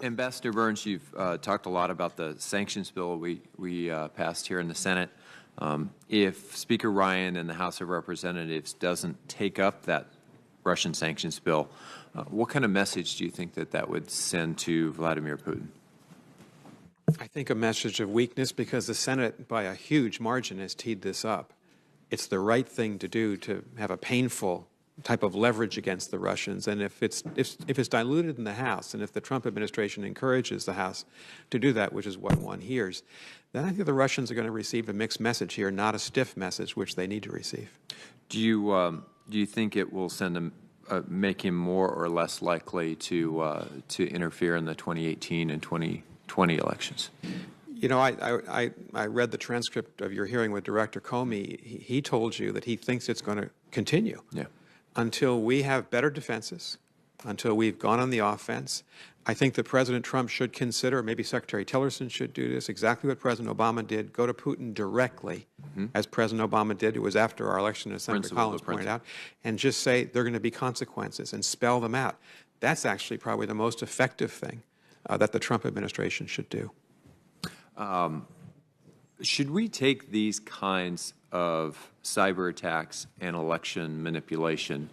Ambassador Burns, you've talked a lot about the sanctions bill we passed here in the Senate. If Speaker Ryan in the House of Representatives doesn't take up that Russian sanctions bill, what kind of message do you think that would send to Vladimir Putin? I think a message of weakness, because the Senate, by a huge margin, has teed this up. It's the right thing to do to have a painful type of leverage against the Russians. And if it's diluted in the House, and if the Trump administration encourages the House to do that, which is what one hears, then I think the Russians are going to receive a mixed message here, not a stiff message, which they need to receive. Do you think it will send him, make him more or less likely to interfere in the 2018 and 2020 elections? You know, I read the transcript of your hearing with Director Comey. He told you that he thinks it's going to continue until we have better defenses, until we've gone on the offense. I think that President Trump should consider, maybe Secretary Tillerson should do this, exactly what President Obama did, go to Putin directly, as President Obama did. It was after our election, as Senator Collins pointed out, and just say there are going to be consequences and spell them out. That's actually probably the most effective thing that the Trump administration should do. Should we take these kinds of cyber attacks and election manipulation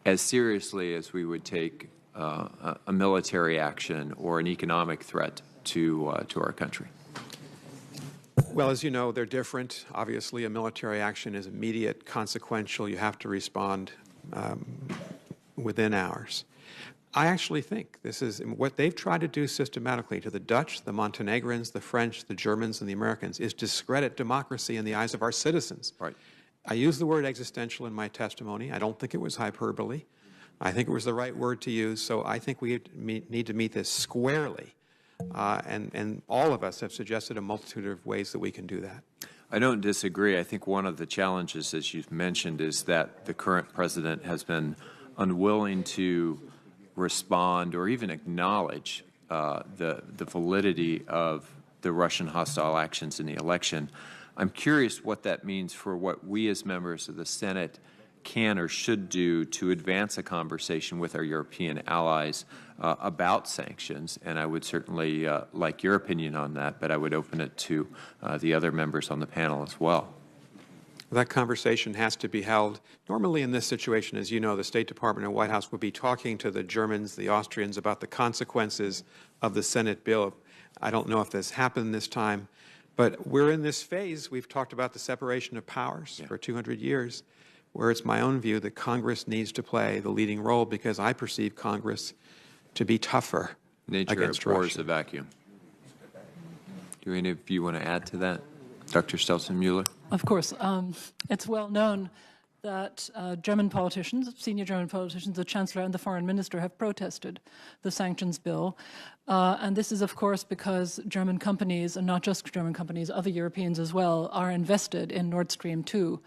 as seriously as we would take a military action or an economic threat to our country? Well, as you know, they're different. Obviously, a military action is immediate, consequential. You have to respond within hours. I actually think this is what they've tried to do systematically to the Dutch, the Montenegrins, the French, the Germans, and the Americans is discredit democracy in the eyes of our citizens. Right. I used the word existential in my testimony. I don't think it was hyperbole. I think it was the right word to use. So I think we need to meet this squarely. And all of us have suggested a multitude of ways that we can do that. I don't disagree. I think one of the challenges, as you've mentioned, is that the current president has been unwilling to respond or even acknowledge the validity of the Russian hostile actions in the election. I'm curious what that means for what we as members of the Senate can or should do to advance a conversation with our European allies about sanctions. And I would certainly like your opinion on that, but I would open it to the other members on the panel as well. That conversation has to be held. Normally in this situation, as you know, the State Department and White House would be talking to the Germans, the Austrians about the consequences of the Senate bill. I don't know if this happened this time, but we're in this phase. We've talked about the separation of powers for 200 years, where it's my own view that Congress needs to play the leading role, because I perceive Congress to be tougher against Russia. Nature abhors a vacuum. Do any of you want to add to that? Dr. Stelzenmueller? Of course. It's well known that German politicians, senior German politicians, the Chancellor and the Foreign Minister have protested the sanctions bill. And this is, of course, because German companies, and not just German companies, other Europeans as well, are invested in Nord Stream 2.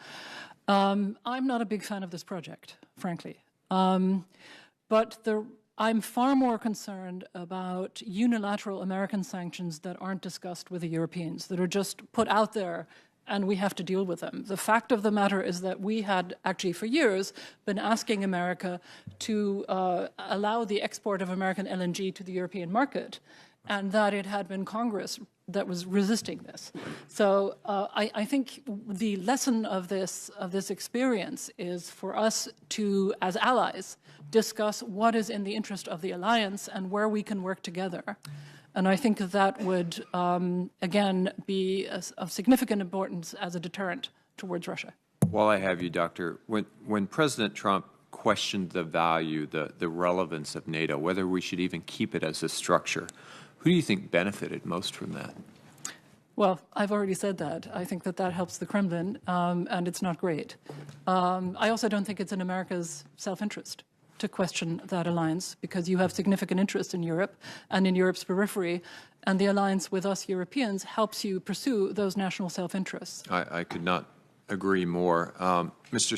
I'm not a big fan of this project, frankly. But I'm far more concerned about unilateral American sanctions that aren't discussed with the Europeans, that are just put out there and we have to deal with them. The fact of the matter is that we had actually for years been asking America to allow the export of American LNG to the European market, and that it had been Congress that was resisting this. So I think the lesson of this experience is for us to, as allies, discuss what is in the interest of the alliance and where we can work together. And I think that would, again, be of significant importance as a deterrent towards Russia. While I have you, Doctor, when President Trump questioned the value, the relevance of NATO, whether we should even keep it as a structure, who do you think benefited most from that? Well, I've already said that. I think that helps the Kremlin, and it's not great. I also don't think it's in America's self-interest to question that alliance, because you have significant interest in Europe and in Europe's periphery, and the alliance with us Europeans helps you pursue those national self-interests. I could not agree more. Mr.